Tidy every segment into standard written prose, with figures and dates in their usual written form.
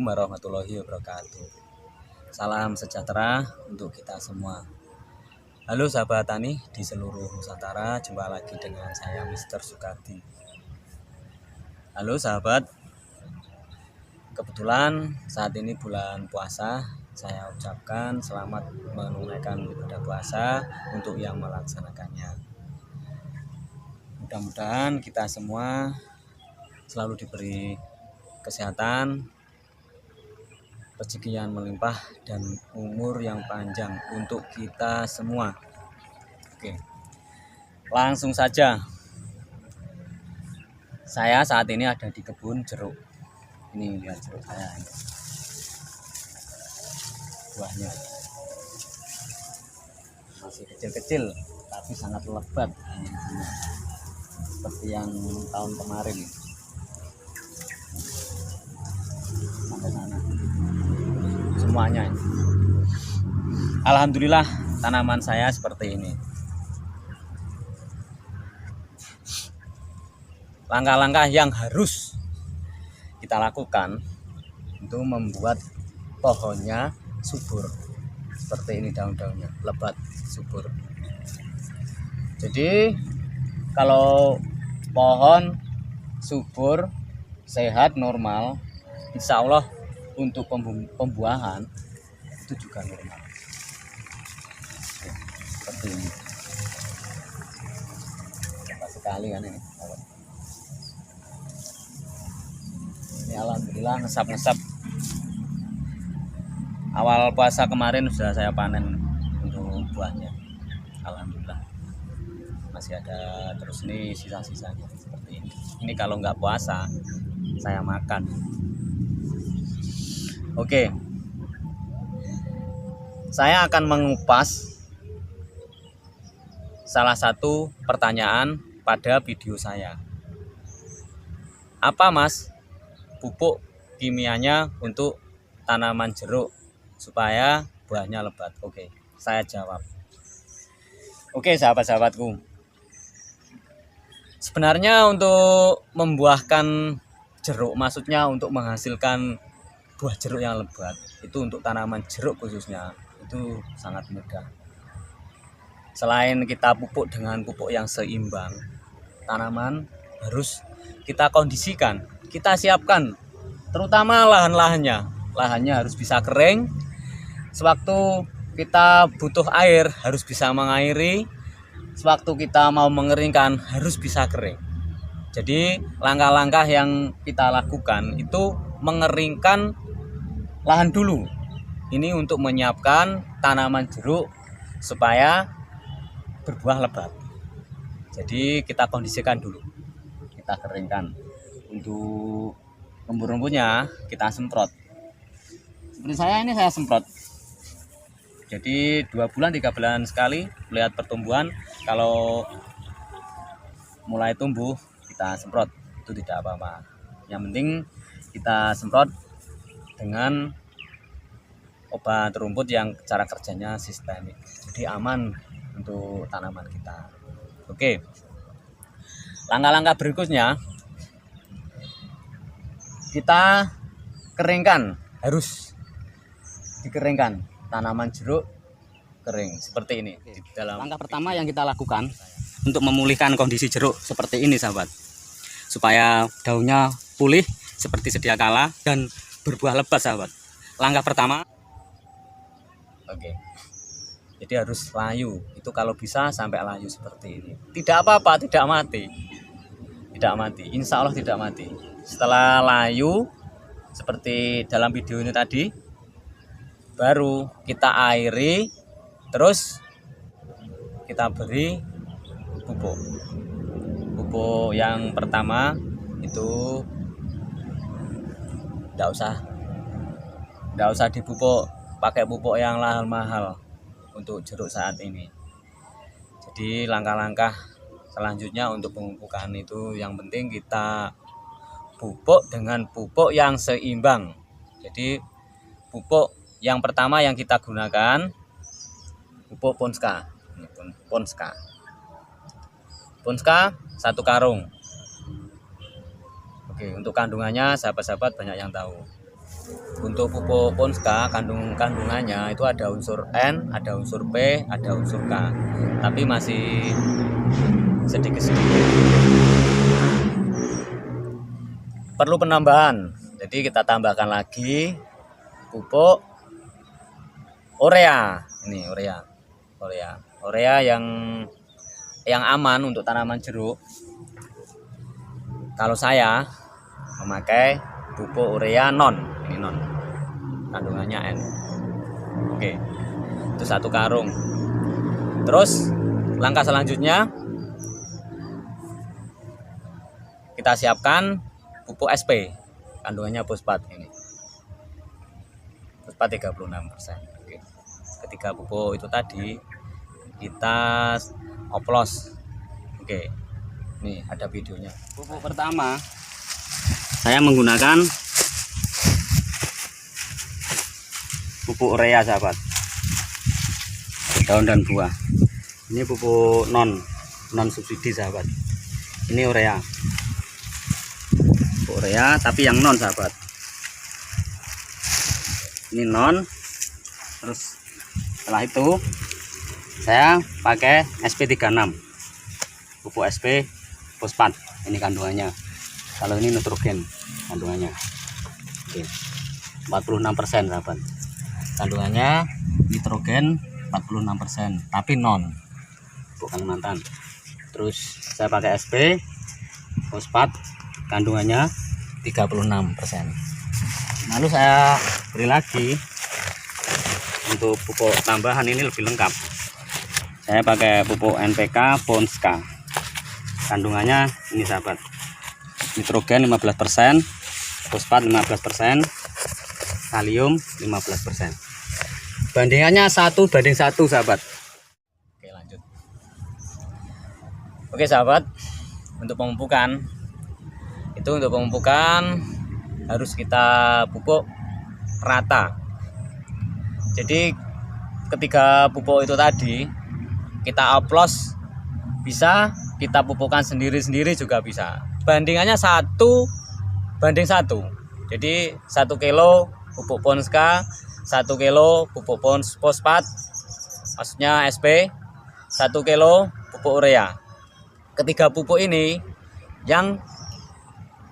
warahmatullahi wabarakatuh. Salam sejahtera untuk kita semua. Halo sahabat tani di seluruh Nusantara, jumpa lagi dengan saya Mr. Sukardi. Halo sahabat, kebetulan saat ini bulan puasa, saya ucapkan selamat menunaikan ibadah puasa untuk yang melaksanakannya. Mudah-mudahan kita semua selalu diberi kesehatan, rezeki yang melimpah, dan umur yang panjang untuk kita semua. Oke, langsung saja. Saya saat ini ada di kebun jeruk. Ini lihat jeruk saya ini. Buahnya masih kecil-kecil tapi sangat lebat, seperti yang tahun kemarin. Sampai sana semuanya ini. Alhamdulillah tanaman saya seperti ini. Langkah-langkah yang harus kita lakukan untuk membuat pohonnya subur seperti ini, daun-daunnya lebat subur. Jadi kalau pohon subur, sehat, normal, insya Allah untuk pembuahan itu juga normal. Seperti ini. Cepat sekali kan ini. Ini alhamdulillah ngesap-ngesap. Awal puasa kemarin sudah saya panen untuk buahnya. Alhamdulillah. Masih ada terus nih sisa-sisanya seperti ini. Ini kalau nggak puasa saya makan. Oke, saya akan mengupas salah satu pertanyaan pada video saya. Apa Mas pupuk kimianya untuk tanaman jeruk supaya buahnya lebat? Oke, saya jawab. Oke sahabat-sahabatku, sebenarnya untuk membuahkan jeruk, maksudnya untuk menghasilkan buah jeruk yang lebat, itu untuk tanaman jeruk khususnya itu sangat mudah. Selain kita pupuk dengan pupuk yang seimbang, tanaman harus kita kondisikan, kita siapkan, terutama lahan-lahannya. Lahannya harus bisa kering. Sewaktu kita butuh air harus bisa mengairi. Sewaktu kita mau mengeringkan harus bisa kering. Jadi langkah-langkah yang kita lakukan itu mengeringkan lahan dulu. Ini untuk menyiapkan tanaman jeruk supaya berbuah lebat. Jadi kita kondisikan dulu, kita keringkan. Untuk rumput-rumputnya kita semprot. Seperti saya ini, saya semprot. Jadi 2 bulan 3 bulan sekali melihat pertumbuhan. Kalau mulai tumbuh kita semprot, itu tidak apa-apa. Yang penting kita semprot dengan obat rumput yang cara kerjanya sistemik, jadi aman untuk tanaman kita. Oke, langkah-langkah berikutnya kita keringkan, harus dikeringkan tanaman jeruk kering seperti ini. Di dalam langkah pertama yang kita lakukan untuk memulihkan kondisi jeruk seperti ini sahabat, supaya daunnya pulih seperti sedia kala dan berbuah lebat sahabat. Langkah pertama, oke, jadi harus layu. Itu kalau bisa sampai layu seperti ini. Tidak apa-apa, tidak mati. Tidak mati, insya Allah tidak mati. Setelah layu seperti dalam video ini tadi, baru kita airi, terus kita beri pupuk. Pupuk yang pertama itu tidak usah dipupuk pakai pupuk yang mahal untuk jeruk saat ini. Jadi langkah-langkah selanjutnya untuk pemupukan itu yang penting kita pupuk dengan pupuk yang seimbang. Jadi pupuk yang pertama yang kita gunakan pupuk Ponska. Ini Ponska. Ponska 1 karung. Oke, untuk kandungannya sahabat-sahabat banyak yang tahu. Untuk pupuk Ponska kandungannya itu ada unsur N, ada unsur P, ada unsur K, tapi masih sedikit-sedikit. Perlu penambahan, jadi kita tambahkan lagi pupuk urea. Ini urea yang aman untuk tanaman jeruk. Kalau saya memakai pupuk urea non, ini non, kandungannya N. Oke, itu 1 karung. Terus langkah selanjutnya kita siapkan pupuk SP, kandungannya fosfat ini. Fosfat 36%. Oke. Ketika pupuk itu tadi kita oplos. Oke. Nih ada videonya. Pupuk pertama saya menggunakan pupuk urea, sahabat, daun dan buah. Ini pupuk non subsidi, sahabat. Ini urea, pupuk urea tapi yang non, sahabat. Ini non. Terus setelah itu saya pakai SP36, pupuk SP fosfat. Ini kandungannya. Kalau ini nitrogen kandungannya. Oke. 46%, sahabat. Kandungannya nitrogen 46%, tapi non, bukan Kalimantan. Terus saya pakai SP fosfat, kandungannya 36%. Lalu saya beri lagi untuk pupuk tambahan, ini lebih lengkap. Saya pakai pupuk NPK Ponska, kandungannya ini, sahabat, nitrogen 15%, fosfat 15%, kalium 15%. Bandingannya 1:1, sahabat. Oke, lanjut. Oke, sahabat, untuk pemupukan harus kita pupuk rata. Jadi ketika pupuk itu tadi kita oplos, bisa kita pupukkan sendiri-sendiri juga bisa. Bandingannya 1:1. Jadi 1 kilo pupuk Ponska, 1 kilo pupuk fosfat, maksudnya SP, 1 kilo pupuk urea. Ketiga pupuk ini yang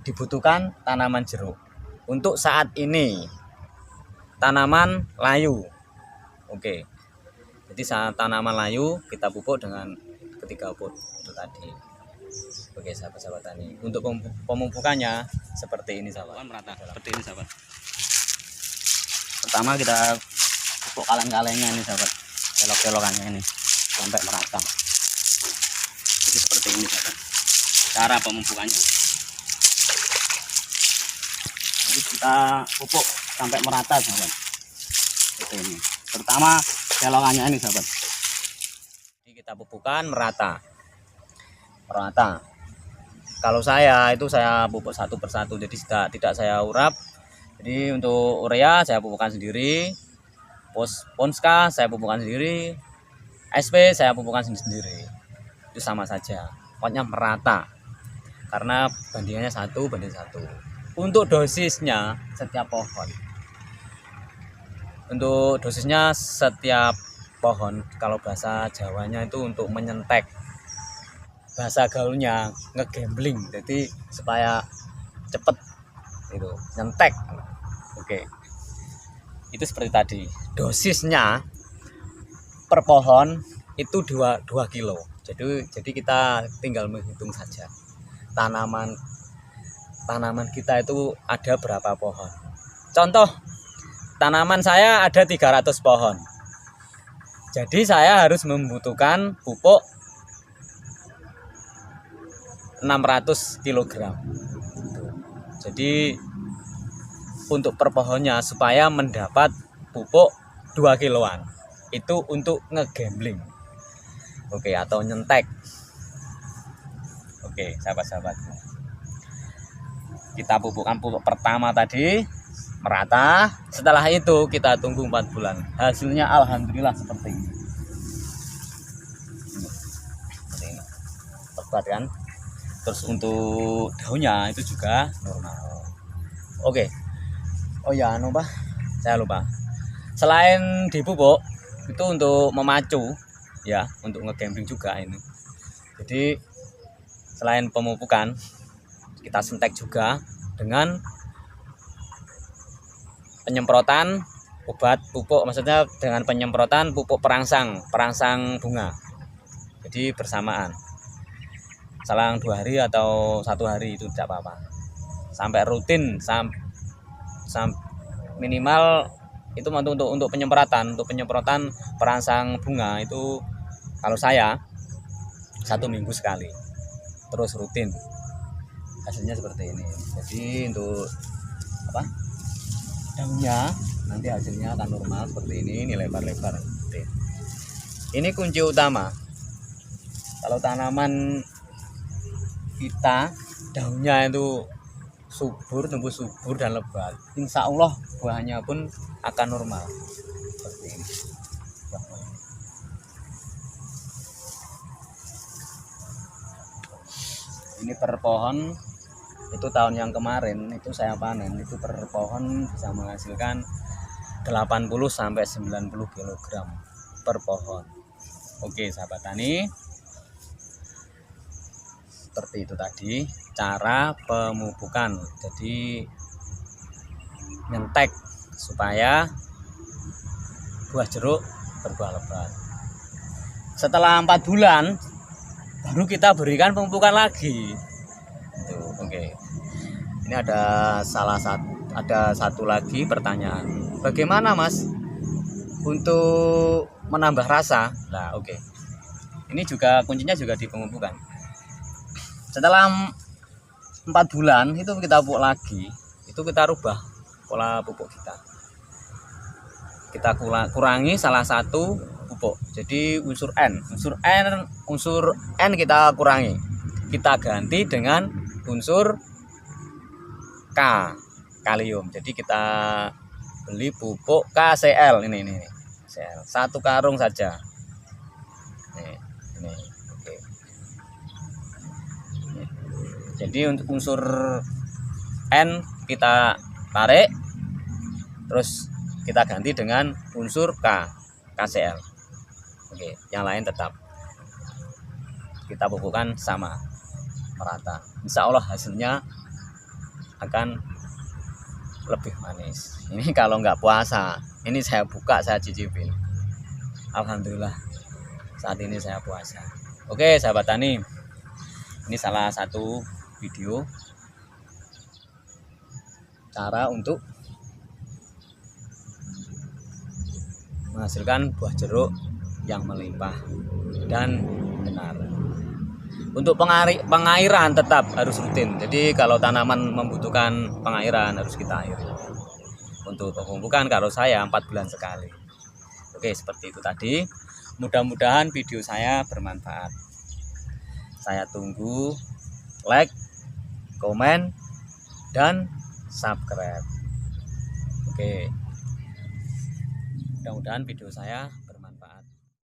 dibutuhkan tanaman jeruk. Untuk saat ini tanaman layu. Oke. Jadi saat tanaman layu kita pupuk dengan ketiga pupuk itu tadi. Oke, sahabat-sahabat tani. Untuk pemupukannya seperti ini, sahabat. Merata seperti ini, sahabat. Pertama kita pupuk kaleng-kalengnya ini, sahabat. Kelok-kelokannya ini sampai merata. Jadi seperti ini, sahabat, cara pemupukannya. Jadi kita pupuk sampai merata, sahabat. Seperti ini. Pertama kelokannya ini, sahabat. Jadi kita pupukkan merata. Kalau saya pupuk satu persatu, jadi tidak saya urap. Jadi untuk urea saya pupukkan sendiri, Ponska saya pupukkan sendiri, SP saya pupukkan sendiri. Itu sama saja, pokoknya merata, karena bandingannya 1:1. Untuk dosisnya setiap pohon, kalau bahasa Jawanya itu untuk menyentek, bahasa gaulnya ngegambling, jadi supaya cepet itu nyentek. Oke, itu seperti tadi. Dosisnya per pohon itu 2 kilo. Jadi kita tinggal menghitung saja tanaman kita itu ada berapa pohon. Contoh, tanaman saya ada 300 pohon. Jadi saya harus membutuhkan pupuk 600 kg. Jadi untuk per pohonnya supaya mendapat pupuk 2 kiloan. Itu untuk ngegambling. Oke, atau nyentek. Oke, sahabat-sahabat. Kita pupukkan pupuk pertama tadi merata. Setelah itu kita tunggu 4 bulan. Hasilnya alhamdulillah seperti ini. Seperti ini. Tepat kan? Terus untuk daunnya itu juga normal. Oke. Oh ya, anu Pak, saya lupa. Selain dipupuk, itu untuk memacu ya, untuk ngecamping juga ini. Jadi selain pemupukan, kita sentek juga dengan penyemprotan obat pupuk, maksudnya dengan penyemprotan pupuk perangsang bunga. Jadi bersamaan, selang 2 hari atau 1 hari itu tidak apa-apa, sampai rutin minimal itu untuk penyemprotan perangsang bunga itu kalau saya 1 minggu sekali, terus rutin. Hasilnya seperti ini. Jadi untuk apa, daunnya nanti hasilnya akan normal seperti ini lebar-lebar. Ini kunci utama kalau tanaman kita daunnya itu tumbuh subur dan lebat, insya Allah buahnya pun akan normal seperti ini. Ini per pohon itu tahun yang kemarin itu saya panen, itu per pohon bisa menghasilkan 80 sampai 90 kg per pohon. Oke sahabat tani, seperti itu tadi cara pemupukan. Jadi nyentek supaya buah jeruk berbuah lebat. Setelah 4 bulan baru kita berikan pemupukan lagi. Oke. Ini ada satu lagi pertanyaan. Bagaimana Mas untuk menambah rasa? Nah, oke. Ini juga kuncinya juga di pemupukan. Setelah 4 bulan itu kita pupuk lagi, itu kita rubah pola pupuk kita. Kita kurangi salah satu pupuk. Jadi unsur N kita kurangi. Kita ganti dengan unsur K, kalium. Jadi kita beli pupuk KCl ini CL. 1 karung saja. Ini. Oke. Jadi untuk unsur N kita tarik, terus kita ganti dengan unsur KCl. Oke, yang lain tetap kita pupukkan sama merata. Insya Allah hasilnya akan lebih manis. Ini kalau nggak puasa, ini saya buka, saya cicipin. Alhamdulillah saat ini saya puasa. Oke sahabat tani, ini salah satu video cara untuk menghasilkan buah jeruk yang melimpah dan benar. Untuk pengairan tetap harus rutin. Jadi kalau tanaman membutuhkan pengairan harus kita airi. Untuk pemupukan kalau saya 4 bulan sekali. Oke, seperti itu tadi. Mudah-mudahan video saya bermanfaat. Saya tunggu like, komen, dan subscribe. Oke. Mudah-mudahan video saya